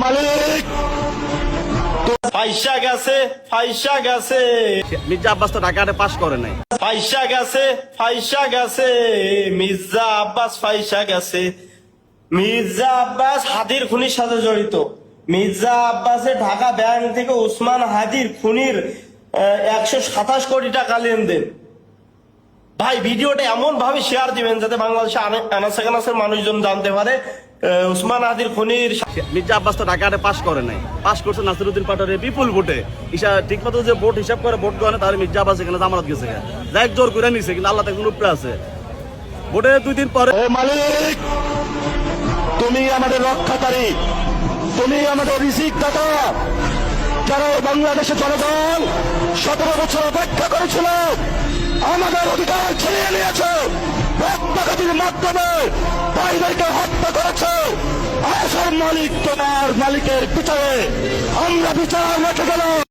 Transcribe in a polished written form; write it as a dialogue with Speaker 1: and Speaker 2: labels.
Speaker 1: মালিক পয়সা গেছে
Speaker 2: মির্জা আব্বাস তো ঢাকাতে পাস করে নাই।
Speaker 1: পয়সা গেছে মির্জা আব্বাস পয়সা গেছে। মির্জা আব্বাস হাদির খুনির সাথে জড়িত। মির্জা আব্বাসের ঢাকা ব্যাংক থেকে উসমান হাদির খুনির 127 কোটি টাকা লেনদেন। ভাই ভিডিওটা এমন ভাবে শেয়ার দিবেন যাতে বাংলাদেশে আনাচে কানাচের মানুষজন জানতে পারে উসমান হাদির খুনির।
Speaker 2: মির্জা আব্বাস তো ঢাকাতে পাস করে নাই, পাস করছে নাসিরউদ্দিন পাটোয়ারি বিপুল ভোটে। ঠিক মতো যে ভোট হিসাব করে ভোট গণে, তাহলে মির্জা আব্বাস এখানে জামানত গেছে, যাই জোর করে নিছে, কিন্তু আল্লাহ তাকে উপরে আছে। ভোটে 2 দিন পরে
Speaker 1: মালিক তুমি আমাদের রক্ষাকারী, তুমি আমাদের রিজিক দাতা। যারা বাংলাদেশের জনগণ 17 বছর অপেক্ষা করেছিল, আমাদের অধিকার ছিনিয়ে নিয়েছে, রক্তঘাতীর মাধ্যমে ভাইদেরকে হত্যা করেছে। আসল মালিক তোমার মালিকের বিচারে আমরা বিচার রেখে গেল।